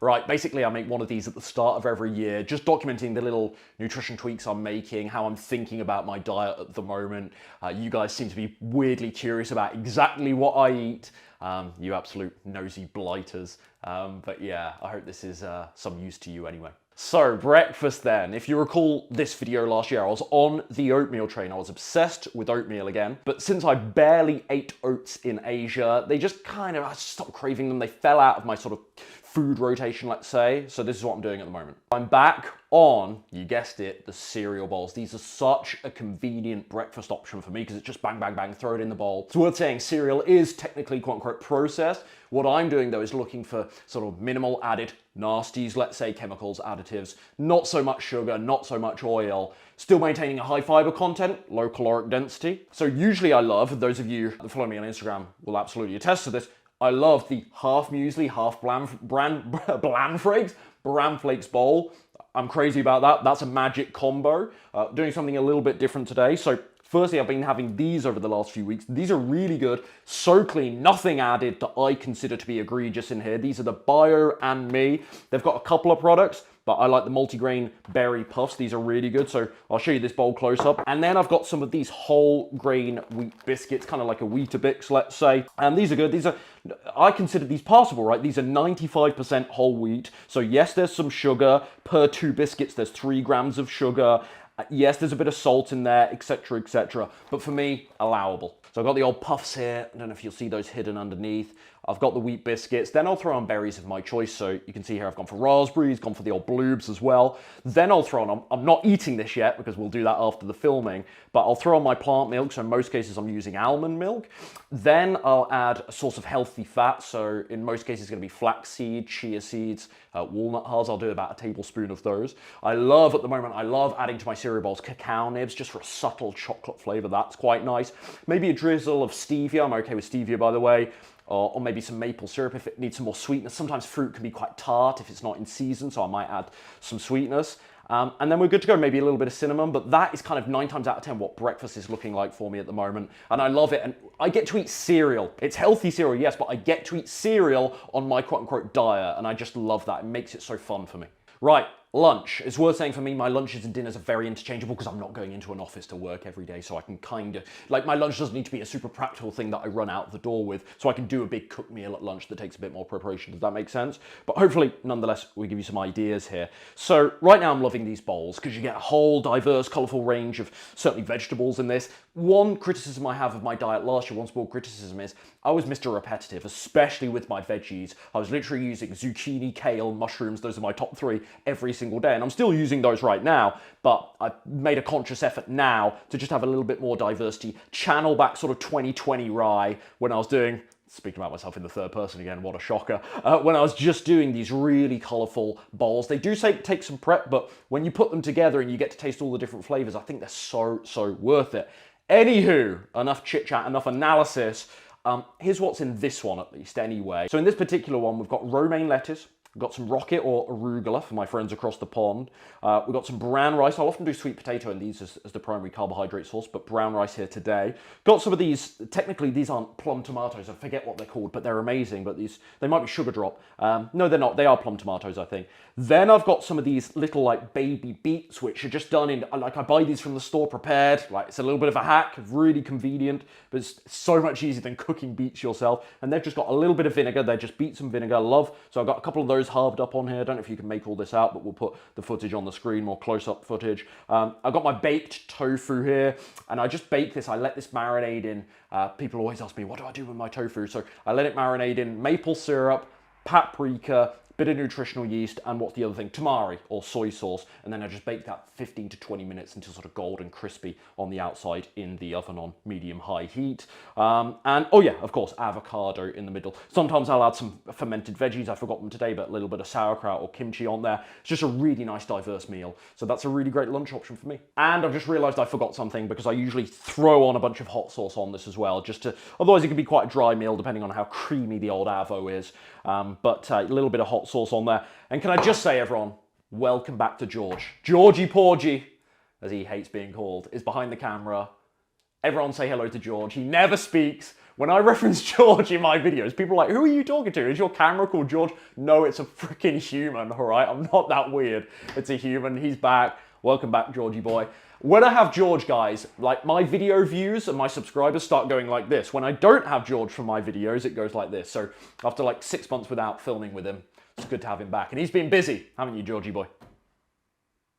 Right, basically I make one of these at the start of every year, just documenting the little nutrition tweaks I'm making, how I'm thinking about my diet at the moment. You guys seem to be weirdly curious about exactly what I eat, you absolute nosy blighters. But yeah, I hope this is some use to you anyway. So, breakfast then. If you recall this video last year, I was on the oatmeal train. I was obsessed with oatmeal again. But since I barely ate oats in Asia, they just kind of, I stopped craving them. They fell out of my sort of food rotation, let's say. So this is what I'm doing at the moment. I'm back on, you guessed it, the cereal bowls. These are such a convenient breakfast option for me because it's just bang, bang, bang, throw it in the bowl. It's worth saying cereal is technically quote unquote processed. What I'm doing though is looking for sort of minimal added nasties, let's say chemicals, additives, not so much sugar, not so much oil, still maintaining a high fiber content, low caloric density. So usually I love, those of you that follow me on Instagram will absolutely attest to this, I love the half muesli, half bran flakes bowl. I'm crazy about that. That's a magic combo. Doing something a little bit different today. So firstly, I've been having these over the last few weeks. These are really good, so clean, nothing added that I consider to be egregious in here. These are the Bio and Me. They've got a couple of products, but I like the multigrain berry puffs. These are really good, so I'll show you this bowl close up. And then I've got some of these whole grain wheat biscuits, kind of like a Weetabix, let's say. And these are good. These are, I consider these passable, right? These are 95% whole wheat. So yes, there's some sugar. Per 2 biscuits, there's 3 grams of sugar. Yes, there's a bit of salt in there, etc., etc. But for me, allowable. So I've got the old puffs here. I don't know if you'll see those hidden underneath. I've got the wheat biscuits. Then I'll throw on berries of my choice. So you can see here I've gone for raspberries, gone for the old bloobs as well. Then I'll throw on, I'm not eating this yet because we'll do that after the filming, but I'll throw on my plant milk. So in most cases I'm using almond milk. Then I'll add a source of healthy fat. So in most cases it's going to be flaxseed, chia seeds, walnut hulls. I'll do about a tablespoon of those. At the moment, I love adding to my cereal bowls cacao nibs just for a subtle chocolate flavor. That's quite nice. Maybe a drizzle of stevia. I'm okay with stevia, by the way. Or maybe some maple syrup if it needs some more sweetness. Sometimes fruit can be quite tart if it's not in season, so I might add some sweetness. And then we're good to go, maybe a little bit of cinnamon, but that is kind of 9 times out of 10 what breakfast is looking like for me at the moment. And I love it, and I get to eat cereal. It's healthy cereal, yes, but I get to eat cereal on my quote-unquote diet, and I just love that. It makes it so fun for me. Right, lunch. It's worth saying for me, my lunches and dinners are very interchangeable because I'm not going into an office to work every day, so I can kind of, like my lunch doesn't need to be a super practical thing that I run out the door with, so I can do a big cooked meal at lunch that takes a bit more preparation. Does that make sense? But hopefully, nonetheless, we give you some ideas here. So right now I'm loving these bowls because you get a whole diverse, colourful range of certainly vegetables in this. One criticism I have of my diet last year, one small criticism is I was Mr. Repetitive, especially with my veggies. I was literally using zucchini, kale, mushrooms, those are my top 3 every single day. And I'm still using those right now, but I've made a conscious effort now to just have a little bit more diversity, channel back sort of 2020 rye when I was doing, speaking about myself in the third person again, what a shocker, when I was just doing these really colourful bowls. They do take some prep, but when you put them together and you get to taste all the different flavours, I think they're so worth it. Anywho, enough chit chat, enough analysis. Here's what's in this one at least anyway. So in this particular one, we've got romaine lettuce, we've got some rocket or arugula for my friends across the pond. We've got some brown rice. I'll often do sweet potato in these as the primary carbohydrate source, but brown rice here today. Got some of these, technically these aren't plum tomatoes, I forget what they're called, but they're amazing, but they might be sugar drop. No, they're not, they are plum tomatoes, I think. Then I've got some of these little like baby beets, which are just done in, like I buy these from the store prepared, like it's a little bit of a hack, really convenient, but it's so much easier than cooking beets yourself. And they've just got a little bit of vinegar, they're just beets and vinegar, love. So I've got a couple of those halved up on here. I don't know if you can make all this out, but we'll put the footage on the screen, more close-up footage. I've got my baked tofu here, and I just bake this, I let this marinate in. People always ask me, what do I do with my tofu? So I let it marinate in maple syrup, paprika, bit of nutritional yeast, and what's the other thing? Tamari or soy sauce. And then I just bake that 15 to 20 minutes until sort of golden crispy on the outside in the oven on medium-high heat. And oh yeah, of course, avocado in the middle. Sometimes I'll add some fermented veggies. I forgot them today, but a little bit of sauerkraut or kimchi on there. It's just a really nice, diverse meal. So that's a really great lunch option for me. And I've just realized I forgot something because I usually throw on a bunch of hot sauce on this as well, just to, otherwise it can be quite a dry meal depending on how creamy the old avo is. But a little bit of hot sauce on there. And can I just say, everyone, welcome back to George. Georgie Porgy, as he hates being called, is behind the camera. Everyone say hello to George. He never speaks, When I reference George in my videos, people are like, who are you talking to? Is your camera called George? No, it's a freaking human, all right? I'm not that weird. It's a human. He's back. Welcome back, Georgie boy. When I have George, guys, like my video views and my subscribers start going like this. When I don't have George for my videos, it goes like this. So after like 6 months without filming with him, it's good to have him back. And he's been busy, haven't you, Georgie boy?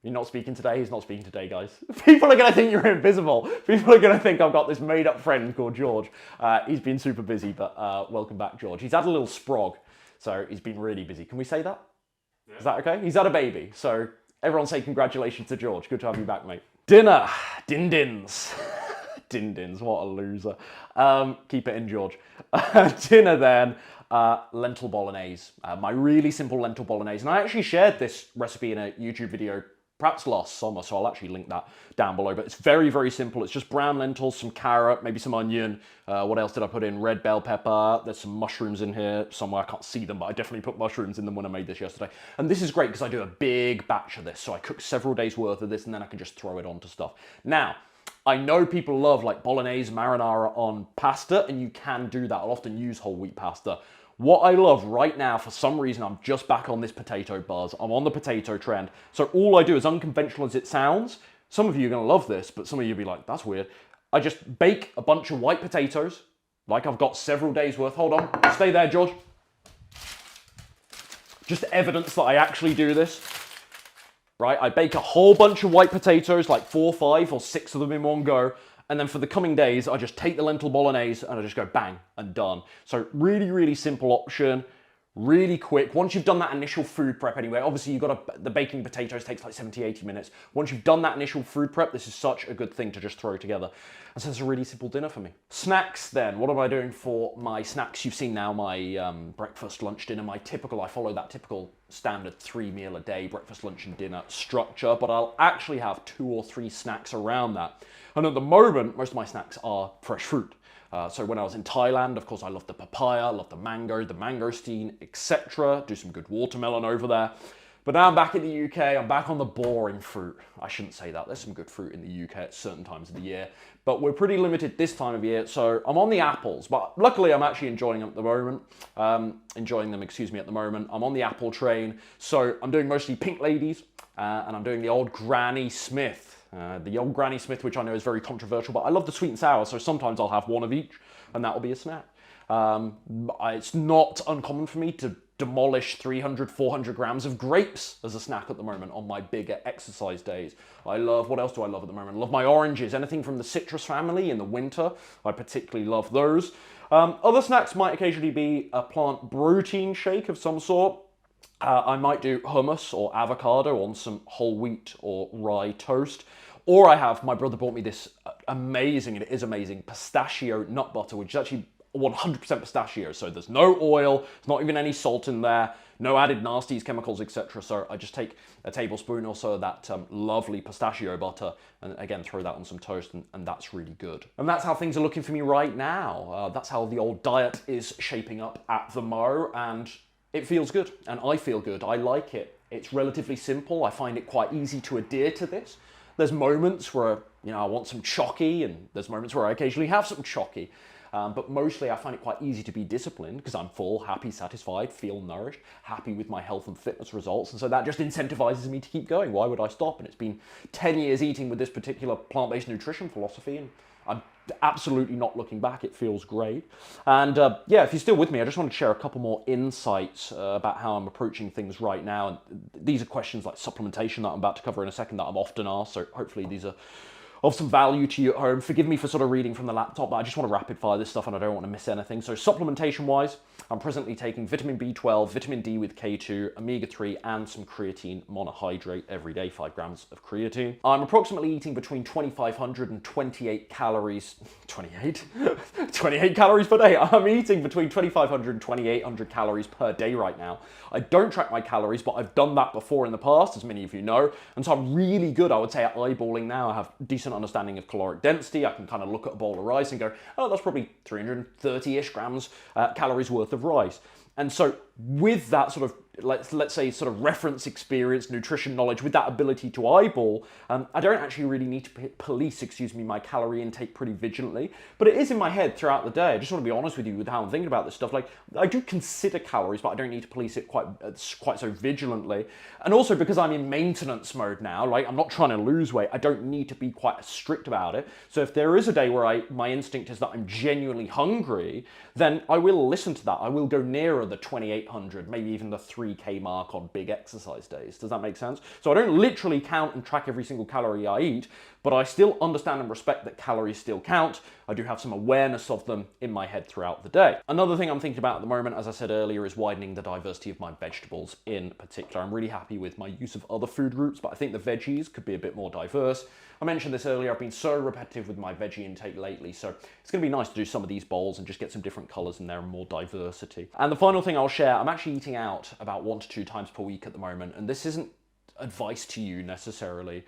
You're not speaking today? He's not speaking today, guys. People are going to think you're invisible. People are going to think I've got this made-up friend called George. He's been super busy, but welcome back, George. He's had a little sprog, so he's been really busy. Can we say that? Yeah. Is that okay? He's had a baby, so everyone say congratulations to George. Good to have you back, mate. Dinner. Din-dins. Din-dins, what a loser. Keep it in, George. Dinner then. Lentil bolognese. My really simple lentil bolognese. And I actually shared this recipe in a YouTube video perhaps last summer, so I'll actually link that down below. But it's very, very simple. It's just brown lentils, some carrot, maybe some onion. What else did I put in? Red bell pepper. There's some mushrooms in here somewhere. I can't see them, but I definitely put mushrooms in them when I made this yesterday. And this is great because I do a big batch of this. So I cook several days worth of this and then I can just throw it onto stuff. Now, I know people love like bolognese marinara on pasta, and you can do that. I'll often use whole wheat pasta. What I love right now, for some reason, I'm just back on this potato buzz. I'm on the potato trend. So all I do, as unconventional as it sounds, some of you are going to love this, but some of you will be like, that's weird. I just bake a bunch of white potatoes, like I've got several days worth. Hold on, stay there, George. Just evidence that I actually do this. Right, I bake a whole bunch of white potatoes, like 4, 5, or 6 of them in one go. And then for the coming days, I just take the lentil bolognese and I just go bang and done. So really, really simple option, really quick. Once you've done that initial food prep anyway, obviously the baking potatoes takes like 70, 80 minutes. Once you've done that initial food prep, this is such a good thing to just throw together. And so it's a really simple dinner for me. Snacks then, what am I doing for my snacks? You've seen now my breakfast, lunch, dinner, I follow that typical standard 3 meal a day, breakfast, lunch and dinner structure, but I'll actually have 2 or 3 snacks around that. And at the moment, most of my snacks are fresh fruit. So when I was in Thailand, of course, I love the papaya, I love the mango, the mangosteen, etc. Do some good watermelon over there. But now I'm back in the UK, I'm back on the boring fruit. I shouldn't say that, there's some good fruit in the UK at certain times of the year, but we're pretty limited this time of year, so I'm on the apples, but luckily I'm actually enjoying them at the moment. At the moment. I'm on the apple train, so I'm doing mostly Pink Ladies, and I'm doing the old Granny Smith. The old Granny Smith, which I know is very controversial, but I love the sweet and sour, so sometimes I'll have one of each, and that will be a snack. It's not uncommon for me to demolish 300, 400 grams of grapes as a snack at the moment on my bigger exercise days. What else do I love at the moment? I love my oranges, anything from the citrus family in the winter. I particularly love those. Other snacks might occasionally be a plant protein shake of some sort. I might do hummus or avocado on some whole wheat or rye toast. Or my brother bought me this amazing, and it is amazing, pistachio nut butter, which is actually 100% pistachio, so there's no oil, there's not even any salt in there, no added nasties, chemicals, etc. So I just take a tablespoon or so of that lovely pistachio butter and again throw that on some toast, and that's really good. And that's how things are looking for me right now. That's how the old diet is shaping up at the mo, and it feels good, and I feel good. I like it. It's relatively simple. I find it quite easy to adhere to this. There's moments where I want some chocky, and there's moments where I occasionally have some chocky. But mostly I find it quite easy to be disciplined because I'm full, happy, satisfied, feel nourished, happy with my health and fitness results. And so that just incentivizes me to keep going. Why would I stop? And it's been 10 years eating with this particular plant-based nutrition philosophy, and I'm absolutely not looking back. It feels great. And yeah, if you're still with me, I just want to share a couple more insights about how I'm approaching things right now. And these are questions like supplementation that I'm about to cover in a second that I'm often asked. So hopefully these are of some value to you at home. Forgive me for sort of reading from the laptop, but I just want to rapid fire this stuff and I don't want to miss anything. So supplementation wise, I'm presently taking vitamin B12, vitamin D with K2, omega-3, and some creatine monohydrate every day, 5 grams of creatine. I'm approximately eating between 2,500 and 28 calories, 28 calories per day. I'm eating between 2,500 and 2,800 calories per day right now. I don't track my calories, but I've done that before in the past, as many of you know. And so I'm really good, I would say, at eyeballing now. I have decent understanding of caloric density. I can kind of look at a bowl of rice and go, oh, that's probably 330-ish grams calories worth of rice. And so with that sort of let's say sort of reference experience, nutrition knowledge, with that ability to eyeball, I don't actually really need to police, my calorie intake pretty vigilantly, but it is in my head throughout the day. I just want to be honest with you with how I'm thinking about this stuff. Like, I do consider calories, but I don't need to police it quite so vigilantly. And also because I'm in maintenance mode now, like I'm not trying to lose weight, I don't need to be quite strict about it. So if there is a day where my instinct is that I'm genuinely hungry, then I will listen to that. I will go nearer the 2,800, maybe even the 3K mark on big exercise days. Does that make sense? So I don't literally count and track every single calorie I eat, but I still understand and respect that calories still count. I do have some awareness of them in my head throughout the day. Another thing I'm thinking about at the moment, as I said earlier, is widening the diversity of my vegetables in particular. I'm really happy with my use of other food groups, but I think the veggies could be a bit more diverse. I mentioned this earlier, I've been so repetitive with my veggie intake lately, so it's going to be nice to do some of these bowls and just get some different colours in there and more diversity. And the final thing I'll share, I'm actually eating out about 1 to 2 times per week at the moment, and this isn't advice to you necessarily.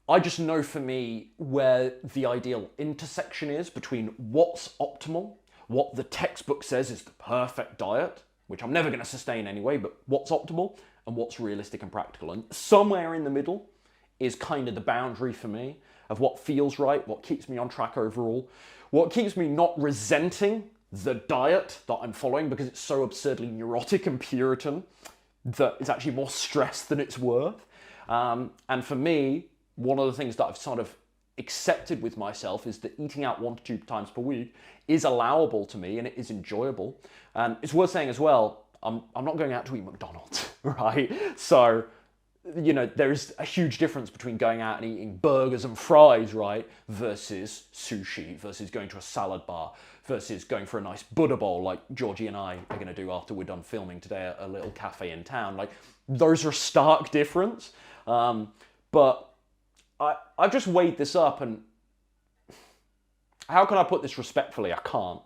I just know for me where the ideal intersection is between what's optimal, what the textbook says is the perfect diet, which I'm never going to sustain anyway, but what's optimal, and what's realistic and practical. And somewhere in the middle is kind of the boundary for me of what feels right, what keeps me on track overall, what keeps me not resenting the diet that I'm following because it's so absurdly neurotic and Puritan that it's actually more stress than it's worth. And for me, one of the things that I've sort of accepted with myself is that eating out 1 to 2 times per week is allowable to me and it is enjoyable. And it's worth saying as well, I'm not going out to eat McDonald's, right? So, you know, there's a huge difference between going out and eating burgers and fries, right, versus sushi, versus going to a salad bar, versus going for a nice Buddha bowl like Georgie and I are going to do after we're done filming today at a little cafe in town. Like, those are stark difference. But I've just weighed this up, and how can I put this respectfully? I can't.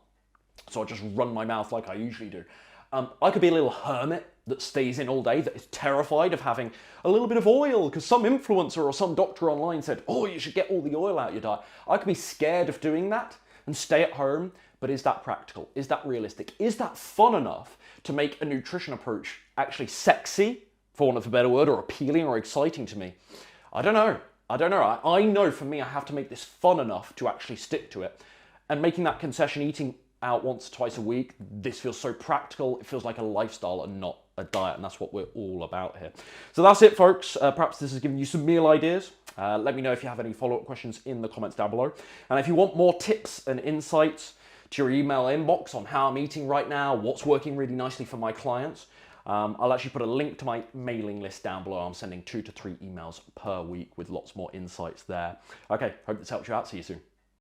So I just run my mouth like I usually do. I could be a little hermit that stays in all day, that is terrified of having a little bit of oil because some influencer or some doctor online said, oh, you should get all the oil out of your diet. I could be scared of doing that and stay at home, but is that practical? Is that realistic? Is that fun enough to make a nutrition approach actually sexy, for want of a better word, or appealing or exciting to me? I don't know. I know for me, I have to make this fun enough to actually stick to it. And making that concession, eating out 1 to 2 a week, this feels so practical. It feels like a lifestyle and not a diet, and that's what we're all about here. So that's it, folks. Perhaps this has given you some meal ideas. Let me know if you have any follow-up questions in the comments down below. And if you want more tips and insights to your email inbox on how I'm eating right now, what's working really nicely for my clients, I'll actually put a link to my mailing list down below. I'm sending 2 to 3 emails per week with lots more insights there. Okay, hope this helps you out. See you soon.